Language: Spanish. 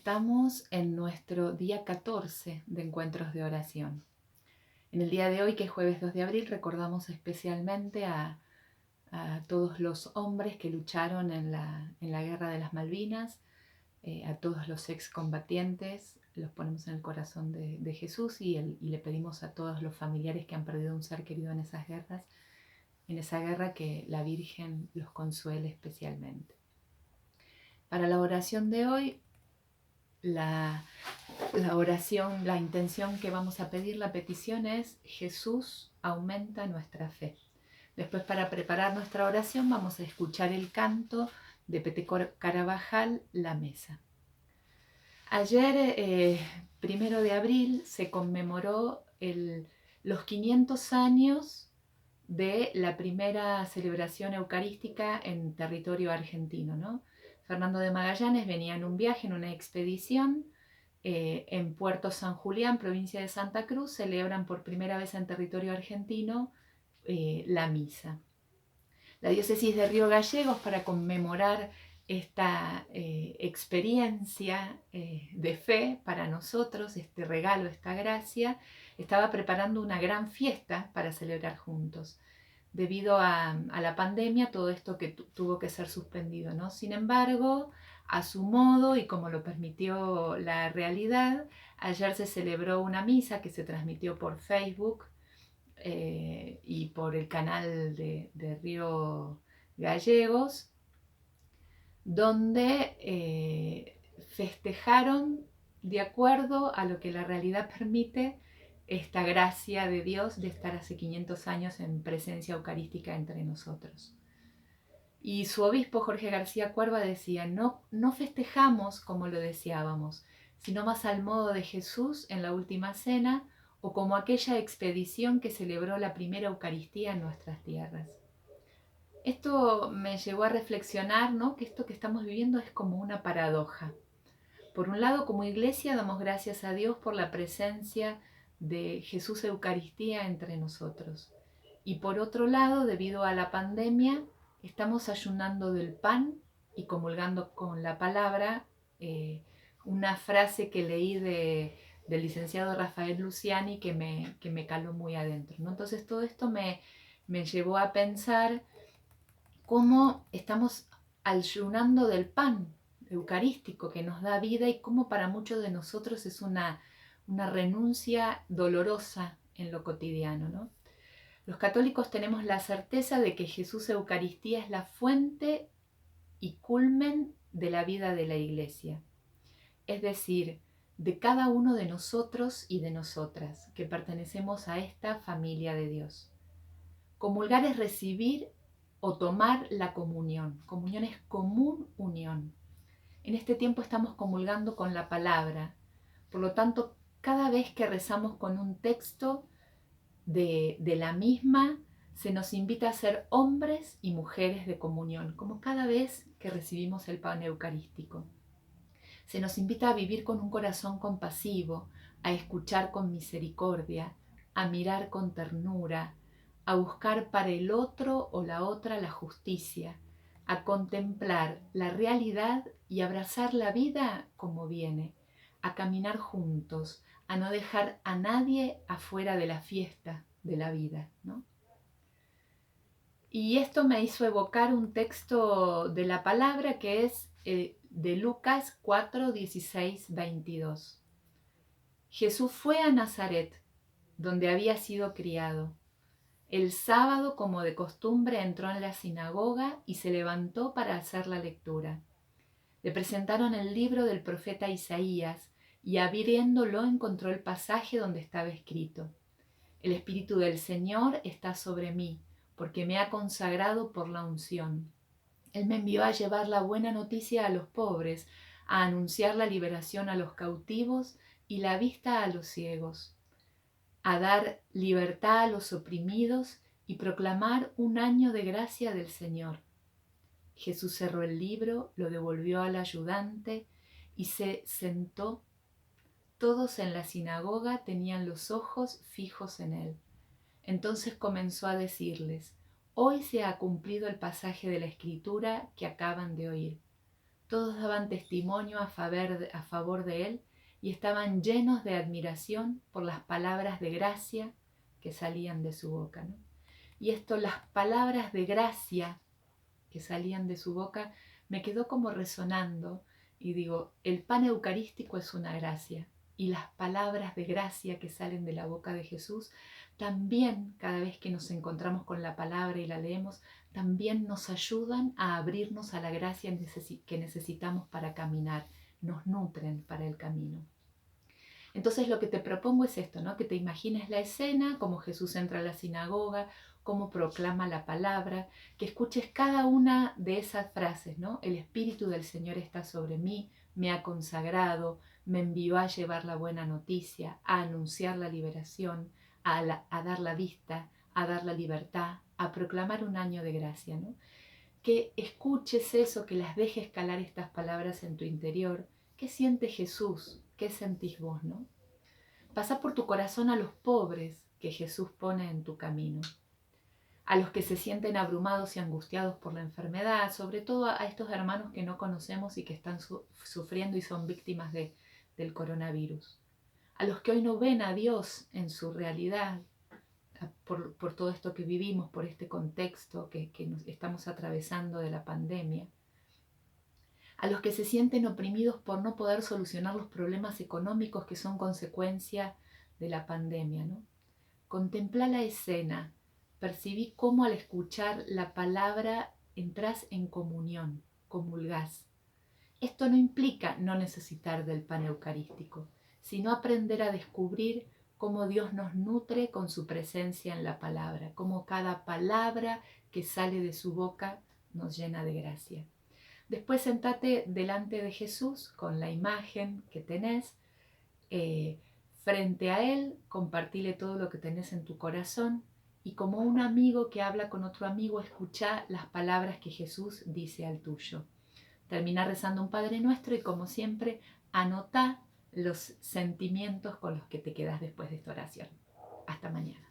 Estamos en nuestro día 14 de encuentros de oración. En el día de hoy, que es jueves 2 de abril, recordamos especialmente a todos los hombres que lucharon en la Guerra de las Malvinas, a todos los excombatientes, los ponemos en el corazón de Jesús y le pedimos a todos los familiares que han perdido un ser querido en esas guerras, en esa guerra, que la Virgen los consuele especialmente. Para la oración de hoy, la oración, la intención que vamos a pedir, la petición es: Jesús, aumenta nuestra fe. Después, para preparar nuestra oración, vamos a escuchar el canto de Pepe Carabajal, La Mesa. Ayer, 1 de abril, se conmemoró los 500 años de la primera celebración eucarística en territorio argentino, ¿no? Fernando de Magallanes venía en un viaje, en una expedición, en Puerto San Julián, provincia de Santa Cruz, celebran por primera vez en territorio argentino la misa. La diócesis de Río Gallegos, para conmemorar esta experiencia de fe para nosotros, este regalo, esta gracia, estaba preparando una gran fiesta para celebrar juntos. Debido a la pandemia, todo esto que tuvo que ser suspendido, ¿no? Sin embargo, a su modo y como lo permitió la realidad, ayer se celebró una misa que se transmitió por Facebook y por el canal de Río Gallegos, donde festejaron, de acuerdo a lo que la realidad permite, esta gracia de Dios de estar hace 500 años en presencia eucarística entre nosotros. Y su obispo, Jorge García Cuerva, decía: no festejamos como lo deseábamos, sino más al modo de Jesús en la última cena, o como aquella expedición que celebró la primera Eucaristía en nuestras tierras. Esto me llevó a reflexionar, ¿no?, que esto que estamos viviendo es como una paradoja. Por un lado, como iglesia, damos gracias a Dios por la presencia de Jesús Eucaristía entre nosotros. Y por otro lado, debido a la pandemia, estamos ayunando del pan y comulgando con la palabra, una frase que leí del licenciado Rafael Luciani que me caló muy adentro, ¿no? Entonces todo esto me llevó a pensar cómo estamos ayunando del pan eucarístico que nos da vida y cómo para muchos de nosotros es una renuncia dolorosa en lo cotidiano, ¿no? Los católicos tenemos la certeza de que Jesús Eucaristía es la fuente y culmen de la vida de la Iglesia, es decir, de cada uno de nosotros y de nosotras que pertenecemos a esta familia de Dios. Comulgar es recibir o tomar la comunión. Comunión es común unión. En este tiempo estamos comulgando con la palabra. Por lo tanto, cada vez que rezamos con un texto de la misma, se nos invita a ser hombres y mujeres de comunión, como cada vez que recibimos el pan eucarístico. Se nos invita a vivir con un corazón compasivo, a escuchar con misericordia, a mirar con ternura, a buscar para el otro o la otra la justicia, a contemplar la realidad y abrazar la vida como viene, a caminar juntos, a no dejar a nadie afuera de la fiesta de la vida, ¿no? Y esto me hizo evocar un texto de la palabra que es de Lucas 4, 16, 22. Jesús fue a Nazaret, donde había sido criado. El sábado, como de costumbre, entró en la sinagoga y se levantó para hacer la lectura. Le presentaron el libro del profeta Isaías y abriéndolo encontró el pasaje donde estaba escrito: El Espíritu del Señor está sobre mí, porque me ha consagrado por la unción. Él me envió a llevar la buena noticia a los pobres, a anunciar la liberación a los cautivos y la vista a los ciegos, a dar libertad a los oprimidos y proclamar un año de gracia del Señor. Jesús cerró el libro, lo devolvió al ayudante y se sentó. Todos en la sinagoga tenían los ojos fijos en él. Entonces comenzó a decirles: Hoy se ha cumplido el pasaje de la Escritura que acaban de oír. Todos daban testimonio a favor de él y estaban llenos de admiración por las palabras de gracia que salían de su boca, ¿no? Y esto, las palabras de gracia que salían de su boca, me quedó como resonando y digo, el pan eucarístico es una gracia y las palabras de gracia que salen de la boca de Jesús también, cada vez que nos encontramos con la palabra y la leemos, también nos ayudan a abrirnos a la gracia que necesitamos para caminar, nos nutren para el camino. Entonces lo que te propongo es esto, ¿no? Que te imagines la escena, cómo Jesús entra a la sinagoga, cómo proclama la palabra, que escuches cada una de esas frases, ¿no? El Espíritu del Señor está sobre mí, me ha consagrado, me envió a llevar la buena noticia, a anunciar la liberación, a dar la vista, a dar la libertad, a proclamar un año de gracia, ¿no? Que escuches eso, que las dejes calar estas palabras en tu interior. ¿Qué siente Jesús? ¿Qué sentís vos, no? Pasa por tu corazón a los pobres que Jesús pone en tu camino, a los que se sienten abrumados y angustiados por la enfermedad, sobre todo a estos hermanos que no conocemos y que están sufriendo y son víctimas del coronavirus, a los que hoy no ven a Dios en su realidad, por todo esto que vivimos, por este contexto que nos estamos atravesando de la pandemia, a los que se sienten oprimidos por no poder solucionar los problemas económicos que son consecuencia de la pandemia, ¿no? Contempla la escena, percibí cómo al escuchar la palabra entras en comunión, comulgás. Esto no implica no necesitar del pan eucarístico, sino aprender a descubrir cómo Dios nos nutre con su presencia en la palabra, cómo cada palabra que sale de su boca nos llena de gracia. Después sentate delante de Jesús con la imagen que tenés, frente a Él, compartile todo lo que tenés en tu corazón y como un amigo que habla con otro amigo, escucha las palabras que Jesús dice al tuyo. Termina rezando un Padre Nuestro y como siempre, anota los sentimientos con los que te quedas después de esta oración. Hasta mañana.